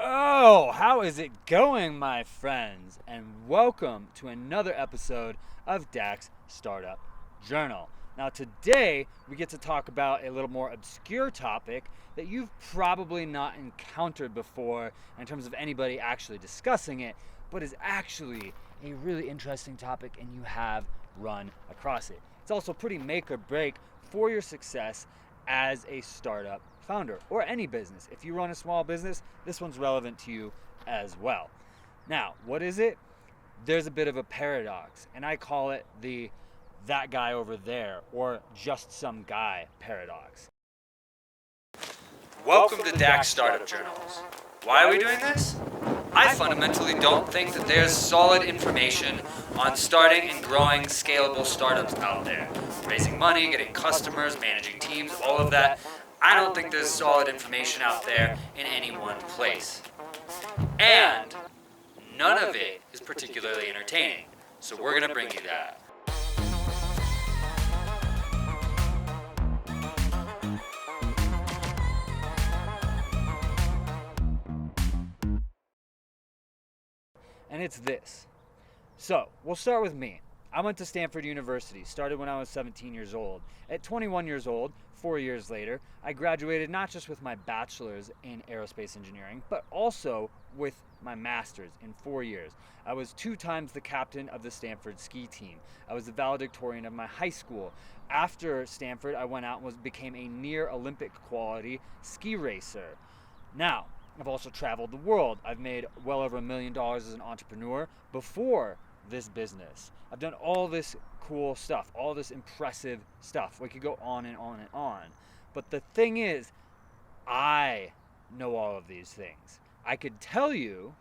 Oh, how is it going, my friends? And welcome to another episode of Dax Startup Journal. Now, today we get to talk about a little more obscure topic that you've probably not encountered before in terms of anybody actually discussing it, but is actually a really interesting topic and you have run across it. It's also pretty make or break for your success as a startup founder or any business. If you run a small business, this one's relevant to you as well. Now, what is it? There's a bit of a paradox, and I call it the that guy over there or just some guy paradox. Welcome to Dax Startup Journals. Why are we doing this? I fundamentally don't think that there's solid information on starting and growing scalable startups out there. Raising money, getting customers, managing teams, all of that. I don't think there's solid information out there in any one place. And none of it is particularly entertaining. So we're going to bring you that. And it's this. So, we'll start with me. I went to Stanford University, started when I was 17 years old. At 21 years old, 4 years later, I graduated not just with my bachelor's in aerospace engineering, but also with my master's in 4 years. I was 2 times the captain of the Stanford ski team. I was the valedictorian of my high school. After Stanford, I went out and became a near Olympic quality ski racer. Now, I've also traveled the world. I've made well over $1 million as an entrepreneur before this business. I've done all this cool stuff, all this impressive stuff. We could go on and on and on. But the thing is, I know all of these things. I could tell you,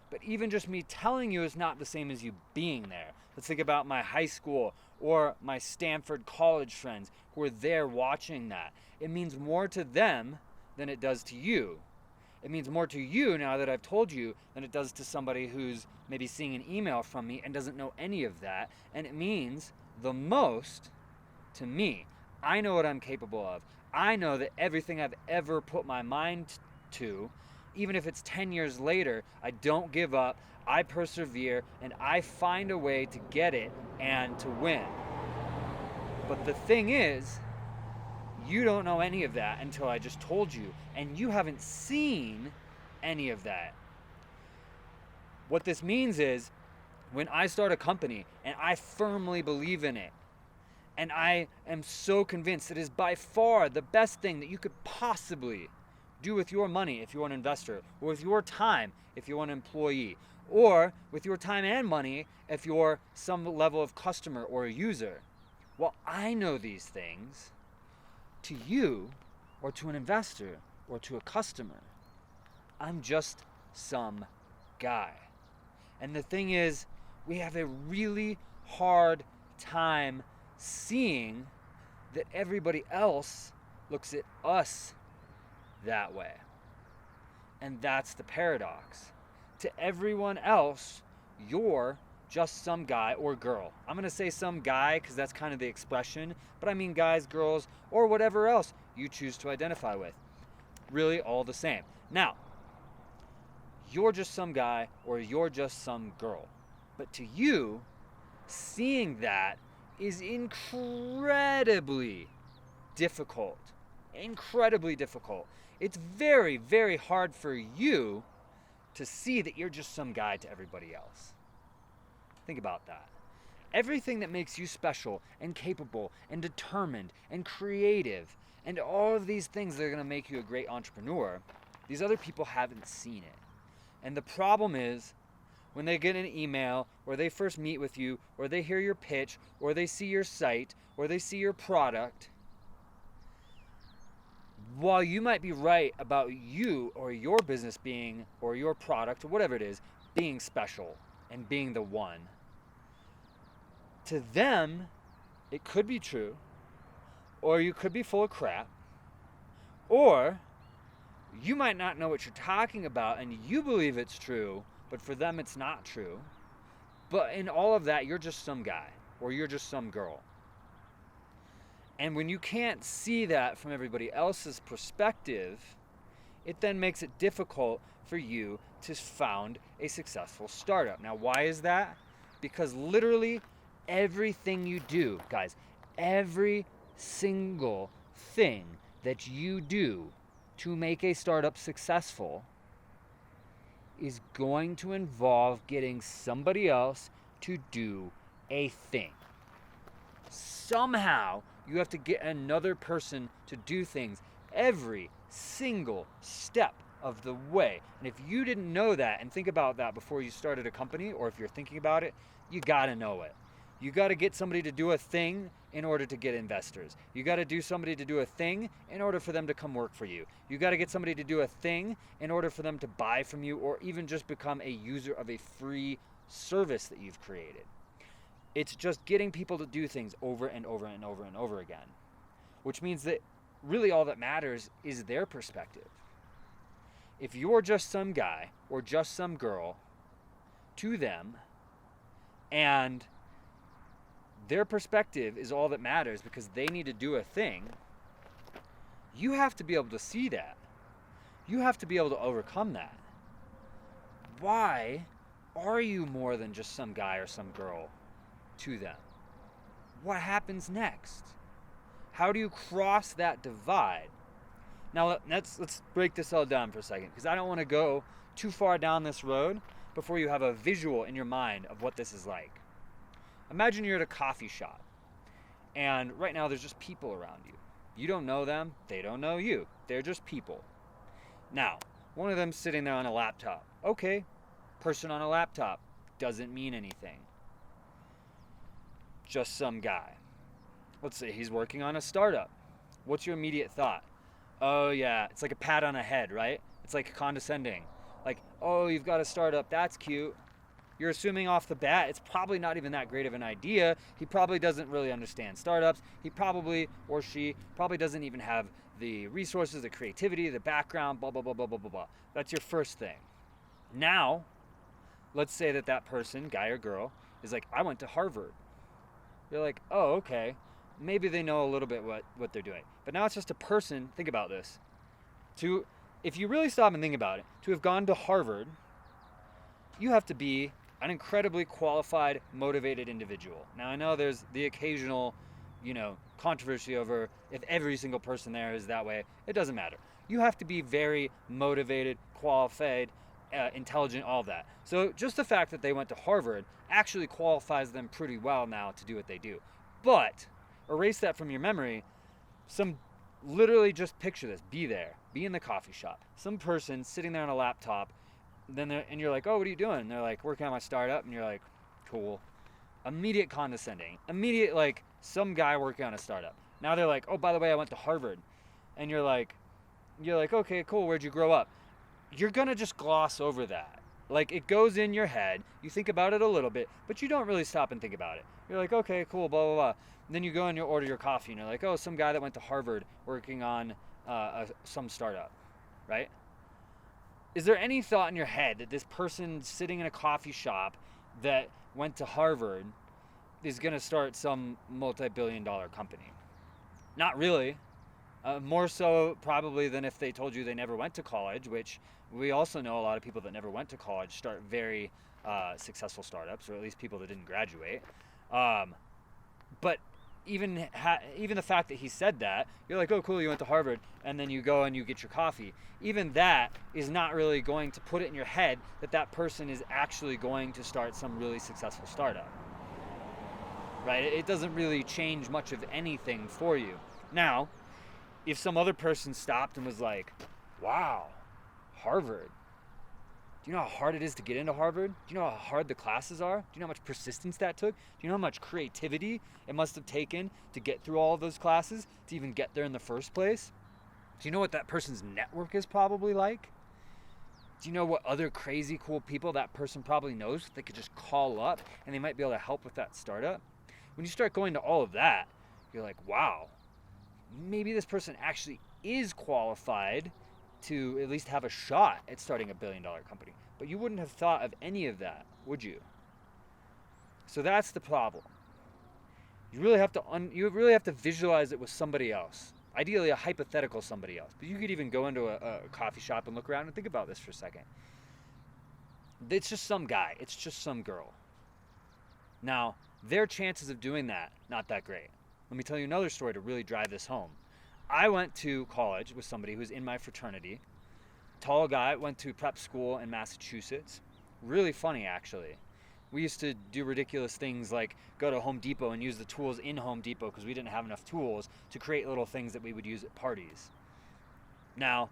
but even just me telling you is not the same as you being there. Let's think about my high school or my Stanford college friends who are there watching that. It means more to them than it does to you. It means more to you now that I've told you than it does to somebody who's maybe seeing an email from me and doesn't know any of that. And it means the most to me. I know what I'm capable of. I know that everything I've ever put my mind to, even if it's 10 years later, I don't give up, I persevere, and I find a way to get it and to win. But the thing is, you don't know any of that until I just told you, and you haven't seen any of that. What this means is, when I start a company and I firmly believe in it, and I am so convinced it is by far the best thing that you could possibly do with your money if you're an investor, or with your time if you're an employee, or with your time and money if you're some level of customer or a user. Well, I know these things. To you, or to an investor, or to a customer, I'm just some guy. And the thing is, we have a really hard time seeing that everybody else looks at us that way. And that's the paradox. To everyone else, you're just some guy or girl. I'm going to say some guy because that's kind of the expression, but I mean guys, girls, or whatever else you choose to identify with. Really all the same. Now, you're just some guy or you're just some girl. But to you, seeing that is incredibly difficult. Incredibly difficult. It's very, very hard for you to see that you're just some guy to everybody else. Think about that. Everything that makes you special and capable and determined and creative and all of these things that are going to make you a great entrepreneur, these other people haven't seen it. And the problem is, when they get an email or they first meet with you or they hear your pitch or they see your site or they see your product, while you might be right about you or your business being, or your product or whatever it is, being special and being the one, to them, it could be true, or you could be full of crap, or you might not know what you're talking about and you believe it's true, but for them it's not true. But in all of that, you're just some guy, or you're just some girl. And when you can't see that from everybody else's perspective, it then makes it difficult for you to found a successful startup. Now, why is that? Because literally everything you do, guys, every single thing that you do to make a startup successful is going to involve getting somebody else to do a thing. Somehow, you have to get another person to do things every single step of the way. And if you didn't know that and think about that before you started a company, or if you're thinking about it, you gotta know it. You gotta get somebody to do a thing in order to get investors. You gotta do somebody to do a thing in order for them to come work for you. You gotta get somebody to do a thing in order for them to buy from you, or even just become a user of a free service that you've created. It's just getting people to do things over and over and over and over again, which means that really all that matters is their perspective. If you're just some guy or just some girl to them, and their perspective is all that matters because they need to do a thing, you have to be able to see that. You have to be able to overcome that. Why are you more than just some guy or some girl to them? What happens next? How do you cross that divide? Now let's break this all down for a second, because I don't want to go too far down this road before you have a visual in your mind of what this is like. Imagine you're at a coffee shop, and right now there's just people around you. You don't know them, they don't know you. They're just people. Now, one of them's sitting there on a laptop. Okay, person on a laptop doesn't mean anything. Just some guy. Let's say he's working on a startup. What's your immediate thought? Oh yeah, it's like a pat on the head, right? It's like condescending. Like, oh, you've got a startup, that's cute. You're assuming off the bat it's probably not even that great of an idea. He probably doesn't really understand startups. He probably, or she, probably doesn't even have the resources, the creativity, the background, blah, blah, blah, blah, blah, blah, blah. That's your first thing. Now, let's say that person, guy or girl, is like, I went to Harvard. You're like, oh, okay. Maybe they know a little bit what they're doing. But now it's just a person, think about this. If you really stop and think about it, to have gone to Harvard, you have to be an incredibly qualified, motivated individual. Now I know there's the occasional, controversy over if every single person there is that way. It doesn't matter. You have to be very motivated, qualified, intelligent, all that. So just the fact that they went to Harvard actually qualifies them pretty well now to do what they do. But erase that from your memory. Literally just picture this. Be there. Be in the coffee shop. Some person sitting there on a laptop, and you're like, oh, what are you doing? And they're like, working on my startup. And you're like, cool. Immediate condescending. Immediate, like, some guy working on a startup. Now they're like, oh, by the way, I went to Harvard. And you're like, okay, cool. Where'd you grow up? You're going to just gloss over that. Like, it goes in your head. You think about it a little bit, but you don't really stop and think about it. You're like, okay, cool, blah, blah, blah. And then you go and you order your coffee, and you're like, oh, some guy that went to Harvard working on some startup, right? Is there any thought in your head that this person sitting in a coffee shop that went to Harvard is going to start some multi-billion-dollar company? Not really. More so probably than if they told you they never went to college, which we also know a lot of people that never went to college start very successful startups, or at least people that didn't graduate. But even the fact that he said that, you're like, oh, cool, you went to Harvard, and then you go and you get your coffee. Even that is not really going to put it in your head that person is actually going to start some really successful startup, right? It doesn't really change much of anything for you. Now, if some other person stopped and was like, wow, Harvard. Do you know how hard it is to get into Harvard? Do you know how hard the classes are? Do you know how much persistence that took? Do you know how much creativity it must have taken to get through all of those classes to even get there in the first place? Do you know what that person's network is probably like? Do you know what other crazy cool people that person probably knows that they could just call up and they might be able to help with that startup? When you start going to all of that, you're like, wow, maybe this person actually is qualified to at least have a shot at starting a billion-dollar company. But you wouldn't have thought of any of that, would you? So that's the problem. You really have to visualize it with somebody else. Ideally, a hypothetical somebody else. But you could even go into a coffee shop and look around and think about this for a second. It's just some guy. It's just some girl. Now, their chances of doing that, not that great. Let me tell you another story to really drive this home. I went to college with somebody who's in my fraternity. Tall guy, went to prep school in Massachusetts. Really funny, actually. We used to do ridiculous things like go to Home Depot and use the tools in Home Depot because we didn't have enough tools to create little things that we would use at parties. Now,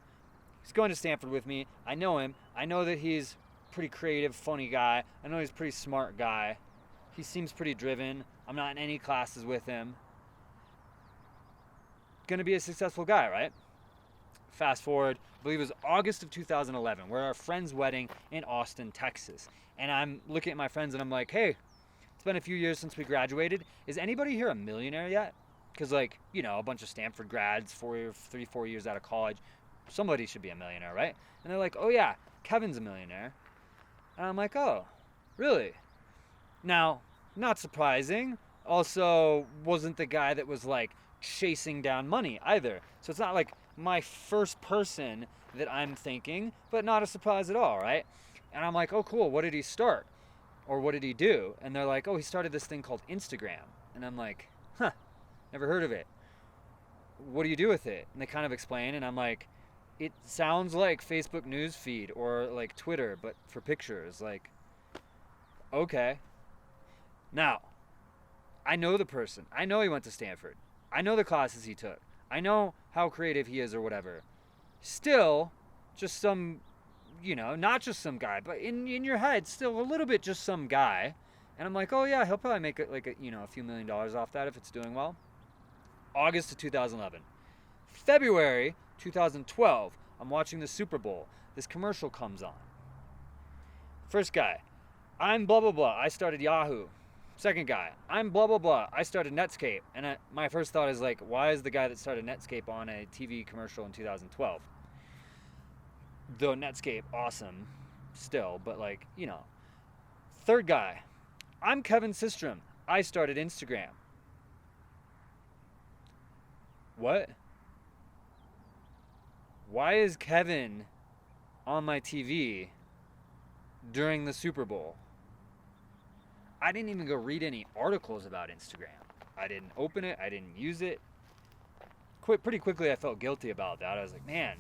he's going to Stanford with me. I know him. I know that he's a pretty creative, funny guy. I know he's a pretty smart guy. He seems pretty driven. I'm not in any classes with him. Gonna be a successful guy, right? Fast forward, I believe it was August of 2011. We're at our friend's wedding in Austin, Texas. And I'm looking at my friends and I'm like, hey, it's been a few years since we graduated. Is anybody here a millionaire yet? Because, like, you know, a bunch of Stanford grads, 4 years out of college, somebody should be a millionaire, right? And they're like, oh yeah, Kevin's a millionaire. And I'm like, oh, really? Now, not surprising. Also, wasn't the guy that was like chasing down money either. So it's not like my first person that I'm thinking, but not a surprise at all, right? And I'm like, oh cool, what did he start? Or what did he do? And they're like, oh, he started this thing called Instagram. And I'm like, huh, never heard of it. What do you do with it? And they kind of explain, and I'm like, it sounds like Facebook news feed or like Twitter, but for pictures. Like, okay. Now, I know the person. I know he went to Stanford. I know the classes he took. I know how creative he is or whatever. Still, just some, you know, not just some guy, but in your head, still a little bit just some guy. And I'm like, oh yeah, he'll probably make it like a, you know, a few $1 million off that if it's doing well. August of 2011. February 2012, I'm watching the Super Bowl. This commercial comes on. First guy, I'm blah blah blah. I started Yahoo. Second guy, I'm blah blah blah. I started Netscape. And my first thought is like, why is the guy that started Netscape on a TV commercial in 2012? Though Netscape, awesome, still, but like, you know. Third guy, I'm Kevin Systrom. I started Instagram. What? Why is Kevin on my TV during the Super Bowl? I didn't even go read any articles about Instagram. I didn't open it. I didn't use it. Pretty quickly, I felt guilty about that. I was like, man,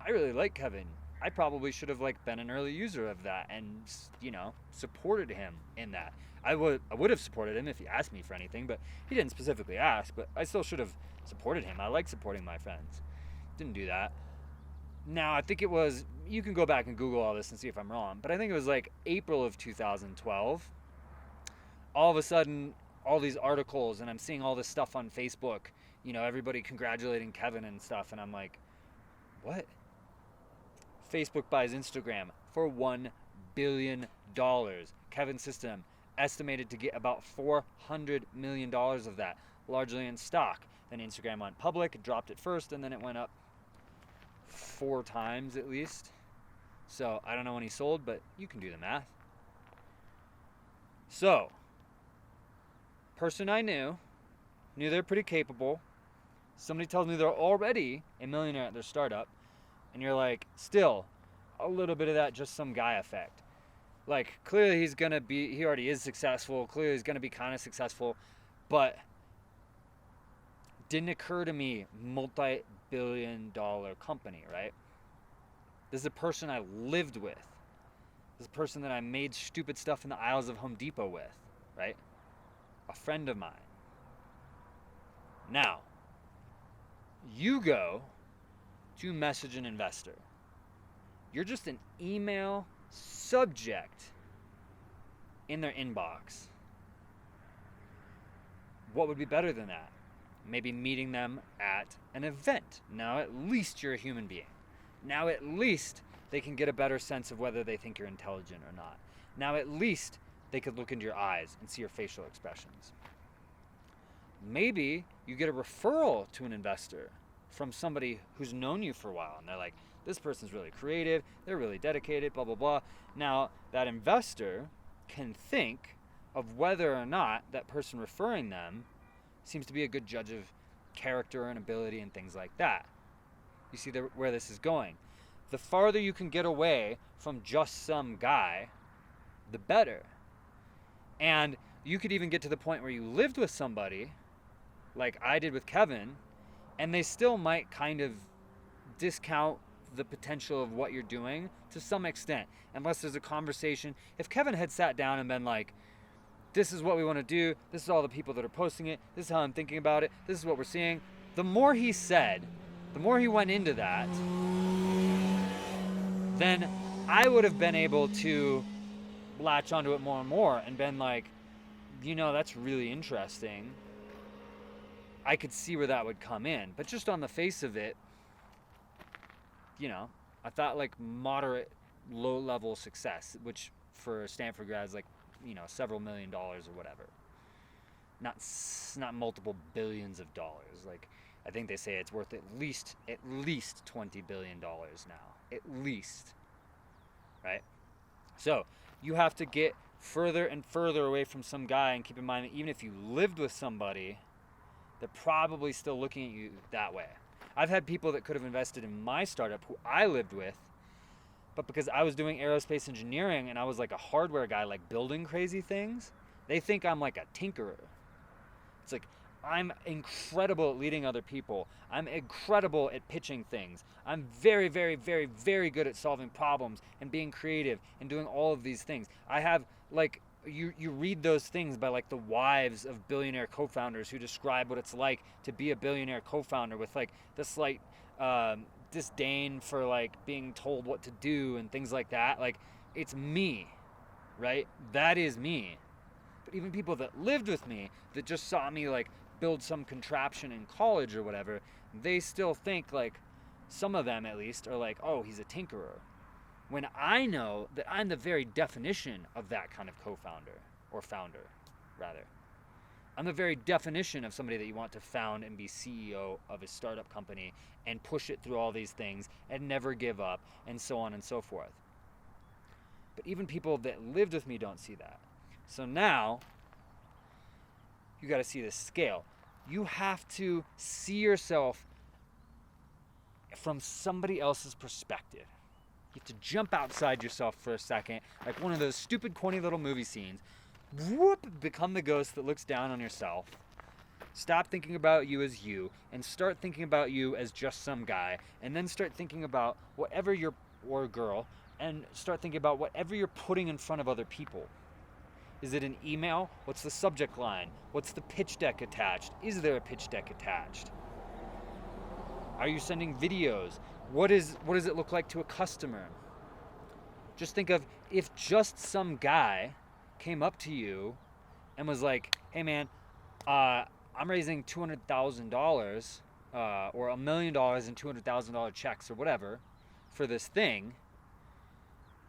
I really like Kevin. I probably should have like been an early user of that and, you know, supported him in that. I would have supported him if he asked me for anything, but he didn't specifically ask. But I still should have supported him. I like supporting my friends. Didn't do that. Now, I think it was, you can go back and Google all this and see if I'm wrong, but I think it was like April of 2012. All of a sudden, all these articles, and I'm seeing all this stuff on Facebook, you know, everybody congratulating Kevin and stuff, and I'm like, what? Facebook buys Instagram for $1 billion. Kevin Systrom estimated to get about $400 million of that, largely in stock. Then Instagram went public, dropped it first, and then it went up 4 times at least. So I don't know when he sold, but you can do the math. So, person I knew they're pretty capable. Somebody tells me they're already a millionaire at their startup, and you're like, still, a little bit of that just some guy effect. Like, clearly he already is successful, clearly he's gonna be kind of successful, but didn't occur to me multi-billion-dollar company, right? This is a person I lived with. This is a person that I made stupid stuff in the aisles of Home Depot with, right? A friend of mine. Now, you go to message an investor. You're just an email subject in their inbox. What would be better than that? Maybe meeting them at an event. Now at least you're a human being. Now at least they can get a better sense of whether they think you're intelligent or not. Now at least they could look into your eyes and see your facial expressions. Maybe you get a referral to an investor from somebody who's known you for a while, and they're like, this person's really creative, they're really dedicated, blah, blah, blah. Now, that investor can think of whether or not that person referring them seems to be a good judge of character and ability and things like that. You see where this is going. The farther you can get away from just some guy, the better. And you could even get to the point where you lived with somebody, like I did with Kevin, and they still might kind of discount the potential of what you're doing to some extent, unless there's a conversation. If Kevin had sat down and been like, this is what we want to do, this is all the people that are posting it, this is how I'm thinking about it, this is what we're seeing, the more he said, the more he went into that, then I would have been able to latch onto it more and more and been like, that's really interesting. I could see where that would come in. But just on the face of it, I thought like moderate, low-level success, which for Stanford grads, like, several $1 million or whatever. Not multiple billions of dollars. Like, I think they say it's worth at least $20 billion now. At least. Right? So, you have to get further and further away from some guy, and keep in mind that even if you lived with somebody, they're probably still looking at you that way. I've had people that could have invested in my startup who I lived with, but because I was doing aerospace engineering and I was like a hardware guy, like building crazy things, they think I'm like a tinkerer. It's like, I'm incredible at leading other people. I'm incredible at pitching things. I'm very, very, very, very good at solving problems and being creative and doing all of these things. I have, like, you read those things by like the wives of billionaire co-founders who describe what it's like to be a billionaire co-founder, with like the slight disdain for like being told what to do and things like that. Like, it's me, right? That is me. But even people that lived with me, that just saw me like build some contraption in college or whatever, they still think, like, some of them at least are like, oh, he's a tinkerer. When I know that I'm the very definition of that kind of co-founder, or founder, rather. I'm the very definition of somebody that you want to found and be CEO of a startup company and push it through all these things and never give up, and so on and so forth. But even people that lived with me don't see that. So now, you got to see this scale. You have to see yourself from somebody else's perspective. You have to jump outside yourself for a second, like one of those stupid, corny little movie scenes. Whoop, become the ghost that looks down on yourself. Stop thinking about you as you, and start thinking about you as just some guy, and then start thinking about whatever you're, or girl, and start thinking about whatever you're putting in front of other people. Is it an email? What's the subject line? What's the pitch deck attached? Is there a pitch deck attached? Are you sending videos? What does it look like to a customer? Just think of if just some guy came up to you and was like, hey man, I'm raising $200,000 or $1 million in $200,000 checks or whatever for this thing.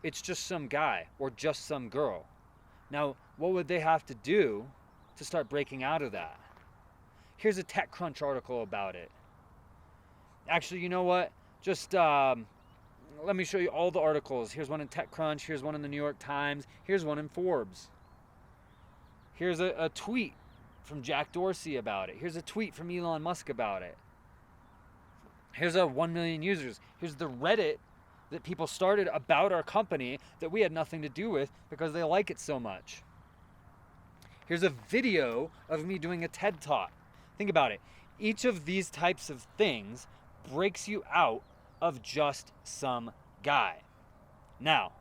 It's just some guy or just some girl. Now, what would they have to do to start breaking out of that? Here's a TechCrunch article about it. Actually, you know what? Just let me show you all the articles. Here's one in TechCrunch. Here's one in the New York Times. Here's one in Forbes. Here's a tweet from Jack Dorsey about it. Here's a tweet from Elon Musk about it. Here's a 1 million users. Here's the Reddit that people started about our company that we had nothing to do with because they like it so much. Here's a video of me doing a TED Talk. Think about it. Each of these types of things breaks you out of just some guy. Now,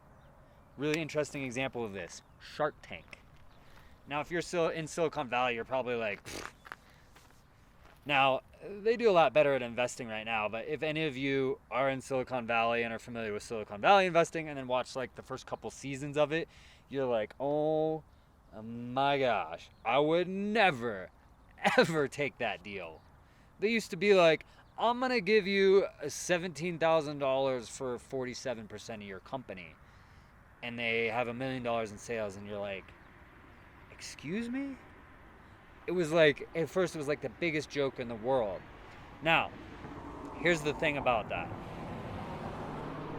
really interesting example of this, Shark Tank. Now, if you're still in Silicon Valley, you're probably like, pfft. Now, they do a lot better at investing right now, but if any of you are in Silicon Valley and are familiar with Silicon Valley investing and then watch like the first couple seasons of it, you're like, oh my gosh, I would never, ever take that deal. They used to be like, I'm going to give you $17,000 for 47% of your company. And they have $1 million in sales and you're like, excuse me? It was like, at first it was like the biggest joke in the world. Now, here's the thing about that.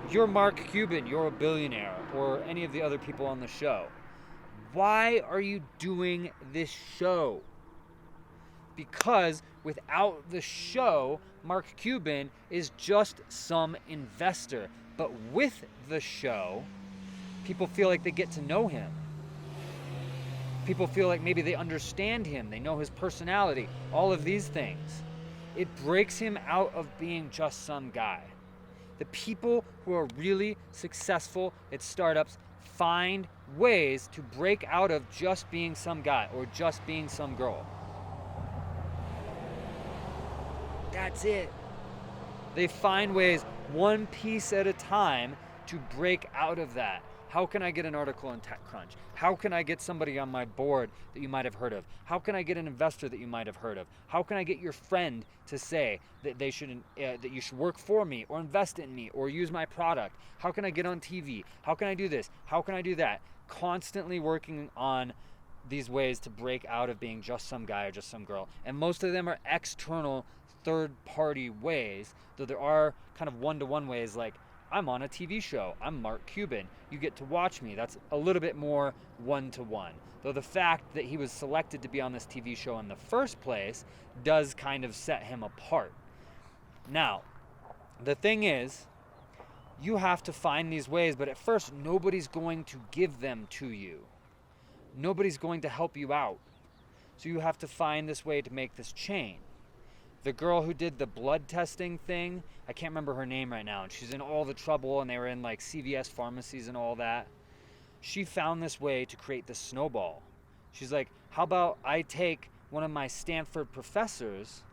You're Mark Cuban, you're a billionaire, or any of the other people on the show. Why are you doing this show? Because Without the show, Mark Cuban is just some investor. But with the show, people feel like they get to know him. People feel like maybe they understand him, they know his personality, all of these things. It breaks him out of being just some guy. The people who are really successful at startups find ways to break out of just being some guy or just being some girl. That's it. They find ways, one piece at a time, to break out of that. How can I get an article in TechCrunch? How can I get somebody on my board that you might have heard of? How can I get an investor that you might have heard of? How can I get your friend to say that they should that you should work for me or invest in me or use my product? How can I get on TV? How can I do this? How can I do that? Constantly working on these ways to break out of being just some guy or just some girl. And most of them are external, third-party ways, though there are kind of one-to-one ways, like I'm on a TV show, I'm Mark Cuban, you get to watch me. That's a little bit more one-to-one. Though the fact that he was selected to be on this TV show in the first place does kind of set him apart. Now, the thing is, you have to find these ways, but at first nobody's going to give them to you. Nobody's going to help you out. So you have to find this way to make this chain. The girl who did the blood testing thing, I can't remember her name right now, and she's in all the trouble, and they were in like CVS pharmacies and all that. She found this way to create this snowball. She's like, how about I take one of my Stanford professors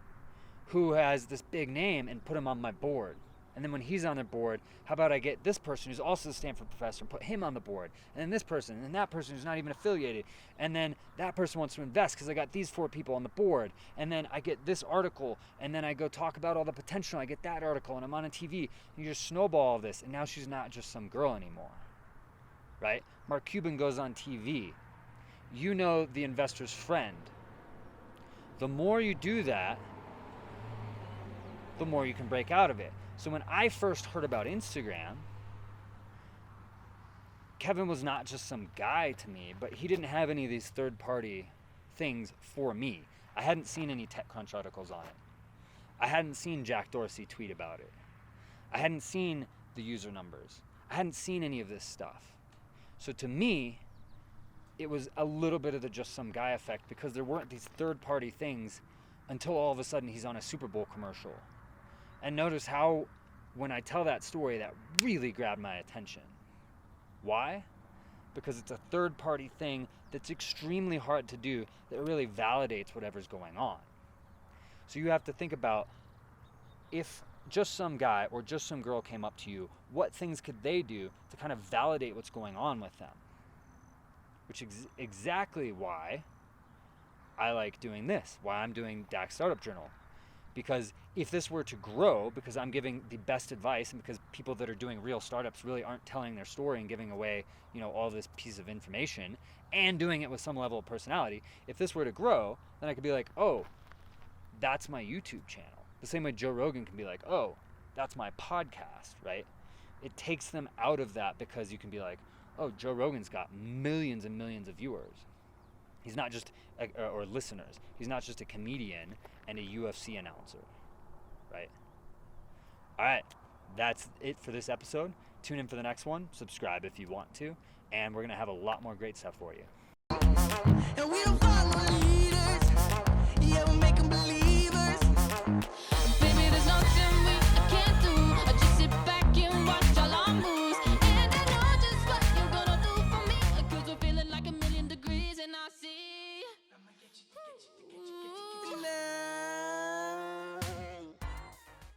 who has this big name and put him on my board? And then when he's on the board, how about I get this person who's also a Stanford professor and put him on the board? And then this person, and that person who's not even affiliated. And then that person wants to invest because I got these 4 people on the board. And then I get this article, and then I go talk about all the potential. I get that article, and I'm on a TV. And you just snowball all this, and now she's not just some girl anymore, right? Mark Cuban goes on TV. You know the investor's friend. The more you do that, the more you can break out of it. So when I first heard about Instagram, Kevin was not just some guy to me, but he didn't have any of these third-party things for me. I hadn't seen any TechCrunch articles on it. I hadn't seen Jack Dorsey tweet about it. I hadn't seen the user numbers. I hadn't seen any of this stuff. So to me, it was a little bit of the just some guy effect because there weren't these third-party things until all of a sudden he's on a Super Bowl commercial. And notice how, when I tell that story, that really grabbed my attention. Why? Because it's a third-party thing that's extremely hard to do that really validates whatever's going on. So you have to think about, if just some guy or just some girl came up to you, what things could they do to kind of validate what's going on with them? Which is exactly why I like doing this, why I'm doing DAX Startup Journal. Because if this were to grow, because I'm giving the best advice and because people that are doing real startups really aren't telling their story and giving away, all this piece of information and doing it with some level of personality, if this were to grow, then I could be like, oh, that's my YouTube channel. The same way Joe Rogan can be like, oh, that's my podcast, right? It takes them out of that because you can be like, oh, Joe Rogan's got millions and millions of viewers. He's not just, or listeners, he's not just a comedian and a UFC announcer, right? All right, that's it for this episode. Tune in for the next one. Subscribe if you want to. And we're going to have a lot more great stuff for you. And we don't follow